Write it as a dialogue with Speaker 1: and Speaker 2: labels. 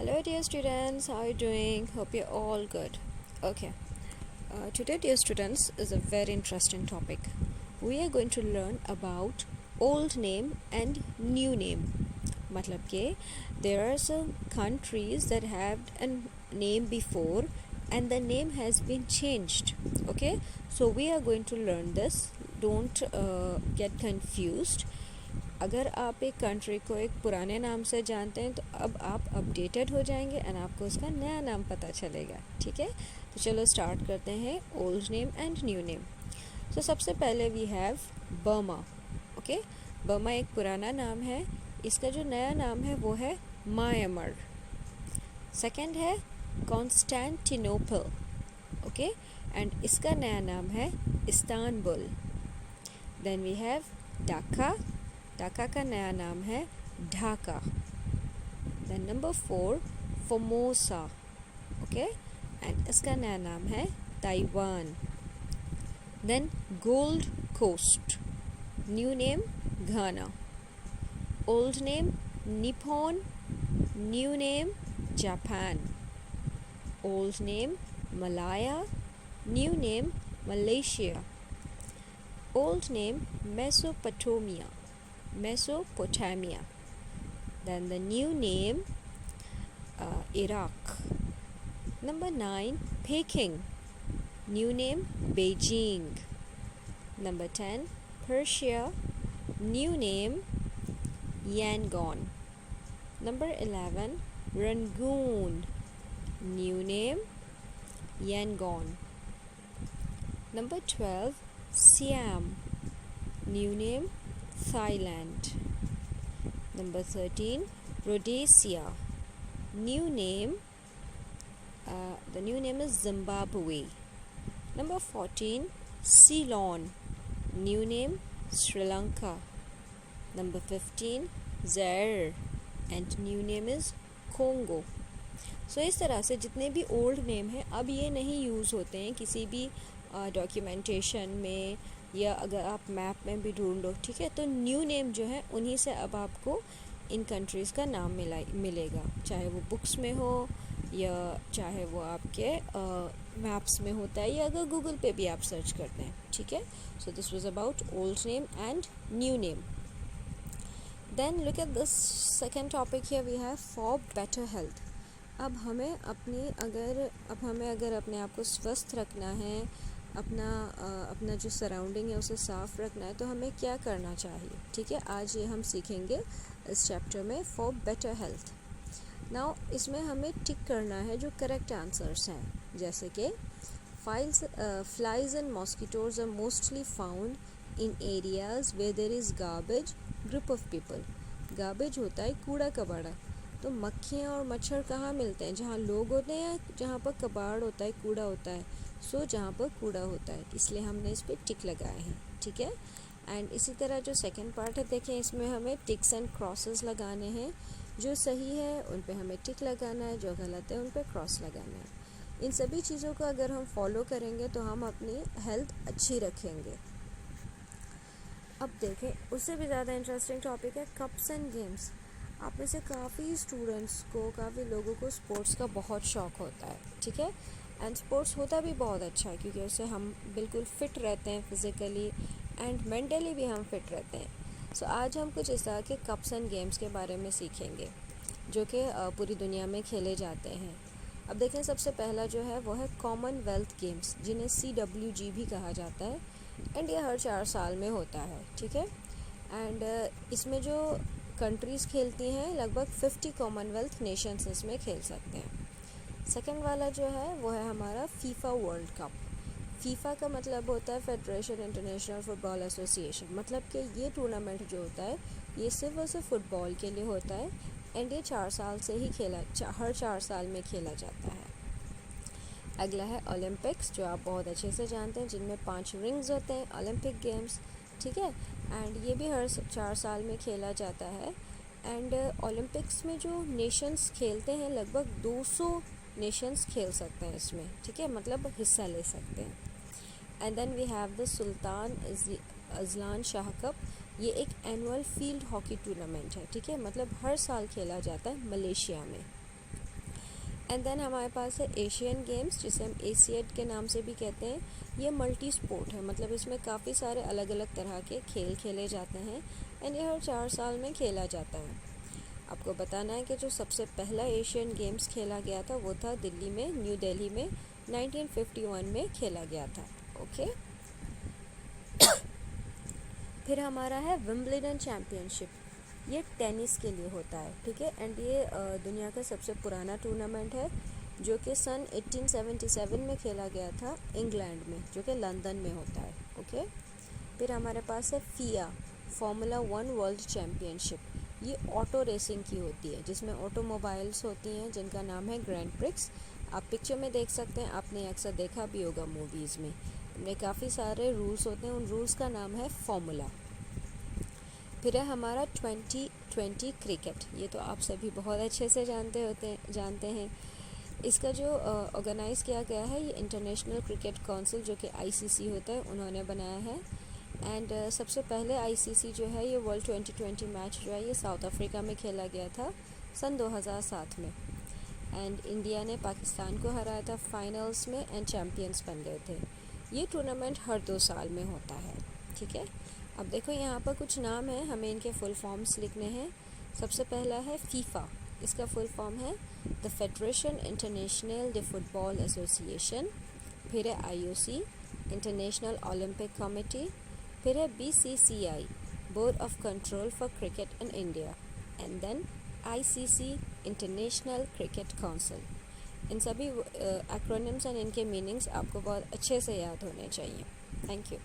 Speaker 1: Hello dear students, how are you doing? Hope you're all good. Okay, today dear students is a very interesting topic. We are going to learn about old name and new name. मतलब के there are some countries that have a name before and the name has been changed. Okay, so we are going to learn this. Don't get confused. अगर आप एक country को एक पुराने नाम से जानते हैं तो अब आप अपडेटेड हो जाएंगे एंड आपको उसका नया नाम पता चलेगा. ठीक है, तो चलो स्टार्ट करते हैं old name and new name. तो सबसे पहले we have Burma. Okay, Burma एक पुराना नाम है. इसका जो नया नाम है वो है म्यांमार. सेकंड है कॉन्स्टेंटिनोपल. ओके, एंड इसका नया नाम है Istanbul. Then we have Dhaka. Dhaka का नया नाम है Dhaka. Then number 4 Formosa. Okay, and इसका नया नाम है Taiwan. Then Gold Coast, new name Ghana. Old name Nippon, new name Japan. Old name Malaya, new name Malaysia. Old name Mesopotamia, Mesopotamia. Then the new name Iraq. Number 9 Peking, new name Beijing. Number 10 Persia, new name Yangon. Number 11 Rangoon, new name Yangon. Number 12 Siam, new name Thailand. Number 13 Rhodesia, new name the new name is Zimbabwe. Number 14 Ceylon, new name Sri Lanka. Number 15 Zaire and new name is Congo. So इस तरह से जितने भी old name हैं अब ये नहीं use होते हैं किसी भी डॉक्यूमेंटेशन में या अगर आप मैप में भी ढूंढो. ठीक है, तो न्यू नेम जो है उन्हीं से अब आपको इन कंट्रीज़ का नाम मिलेगा, चाहे वो बुक्स में हो या चाहे वो आपके मैप्स में होता है या अगर गूगल पे भी आप सर्च करते हैं. ठीक है, so this was about old name and new name. Then look at this second topic here we have for better health. अब हमें अगर अपने आप को स्वस्थ रखना है, अपना जो सराउंडिंग है उसे साफ़ रखना है, तो हमें क्या करना चाहिए. ठीक है, आज ये हम सीखेंगे इस चैप्टर में फॉर बेटर हेल्थ. नाउ इसमें हमें टिक करना है जो करेक्ट आंसर्स हैं, जैसे कि flies and mosquitoes are mostly found in areas where there is garbage group of people. Garbage होता है कूड़ा कबाड़ा, तो मक्खियाँ और मच्छर कहाँ मिलते हैं, जहाँ लोग होते हैं, जहाँ पर कबाड़ होता है, कूड़ा होता है. जहाँ पर कूड़ा होता है, इसलिए हमने इस पर टिक लगाए हैं. ठीक है, एंड इसी तरह जो सेकंड पार्ट है देखें, इसमें हमें टिक्स एंड क्रॉसेस लगाने हैं. जो सही है उन पे हमें टिक लगाना है, जो गलत है उन पे क्रॉस लगाना है. इन सभी चीज़ों को अगर हम फॉलो करेंगे तो हम अपनी हेल्थ अच्छी रखेंगे. अब देखें, उससे भी ज़्यादा इंटरेस्टिंग टॉपिक है कप्स एंड गेम्स. आप में से काफ़ी स्टूडेंट्स को, काफ़ी लोगों को स्पोर्ट्स का बहुत शौक़ होता है. ठीक है, एंड स्पोर्ट्स होता भी बहुत अच्छा है क्योंकि उससे हम बिल्कुल फ़िट रहते हैं, फिज़िकली एंड मेंटली भी हम फिट रहते हैं. सो आज हम कुछ इस तरह के कप्स एंड गेम्स के बारे में सीखेंगे जो कि पूरी दुनिया में खेले जाते हैं. अब देखें, सबसे पहला जो है वो है कॉमनवेल्थ गेम्स, जिन्हें CWG भी कहा जाता है, एंड ये हर 4 साल में होता है. ठीक है, एंड इसमें जो कंट्रीज़ खेलती हैं लगभग 50 कॉमनवेल्थ नेशंस इसमें खेल सकते हैं. सेकंड वाला जो है वो है हमारा फीफा वर्ल्ड कप. फीफा का मतलब होता है फेडरेशन इंटरनेशनल फुटबॉल एसोसिएशन. मतलब कि ये टूर्नामेंट जो होता है ये सिर्फ और सिर्फ फुटबॉल के लिए होता है, एंड ये 4 साल से ही हर 4 साल में खेला जाता है. अगला है ओलंपिक्स, जो आप बहुत अच्छे से जानते हैं, जिनमें 5 रिंग्स होते हैं, ओलंपिक गेम्स. ठीक है, एंड ये भी हर 4 साल में खेला जाता है. एंड ओलंपिक्स में जो नेशंस खेलते हैं लगभग 200 नेशंस खेल सकते हैं इसमें. ठीक है, मतलब हिस्सा ले सकते हैं. And then we have the Sultan Azlan Shah cup. ये एक एनुअल फील्ड हॉकी टूर्नामेंट है. ठीक है, मतलब हर साल खेला जाता है मलेशिया में. एंड देन हमारे पास है एशियन गेम्स, जिसे हम एशियड के नाम से भी कहते हैं। ये मल्टी स्पोर्ट है, मतलब इसमें काफ़ी सारे अलग अलग तरह के खेल खेले जाते हैं एंड ये हर 4 साल में खेला जाता है। आपको बताना है कि जो सबसे पहला एशियन गेम्स खेला गया था वो था दिल्ली में, न्यू दिल्ली में 1951 में खेला गया था। ओके, फिर हमारा है विंबलडन चैम्पियनशिप। ये टेनिस के लिए होता है, ठीक है। एंड ये दुनिया का सबसे पुराना टूर्नामेंट है, जो कि सन 1877 में खेला गया था इंग्लैंड में, जो कि लंदन में होता है। ओके, फिर हमारे पास है FIA, फार्मूला 1 वर्ल्ड चैम्पियनशिप। ये ऑटो रेसिंग की होती है, जिसमें ऑटोमोबाइल्स होती हैं जिनका नाम है ग्रैंड प्रिक्स। आप पिक्चर में देख सकते हैं, आपने अक्सर देखा भी होगा मूवीज़ में। इनमें काफ़ी सारे रूल्स होते हैं, उन रूल्स का नाम है फार्मूला। फिर है हमारा 2020 क्रिकेट। ये तो आप सभी बहुत अच्छे से जानते हैं। इसका जो ऑर्गेनाइज़ किया गया है, ये इंटरनेशनल क्रिकेट काउंसिल, जो कि ICC होता है, उन्होंने बनाया है। एंड सबसे पहले ICC जो है, ये वर्ल्ड 2020 मैच जो है, ये साउथ अफ्रीका में खेला गया था सन 2007 में। एंड इंडिया ने पाकिस्तान को हराया था फाइनल्स में एंड चैम्पियंस बन गए थे। ये टूर्नामेंट हर 2 साल में होता है, ठीक है। अब देखो यहाँ पर कुछ नाम हैं, हमें इनके फुल फॉर्म्स लिखने हैं। सबसे पहला है FIFA। इसका फुल फॉर्म है the federation international de football association. फिर है IOC, इंटरनेशनल ओलंपिक कमेटी। फिर है BCCI, board of control for cricket in India. And then ICC, international cricket council. इन सभी एक्रोनिम्स एंड इनके मीनिंग्स आपको बहुत अच्छे से याद होने चाहिए। Thank you.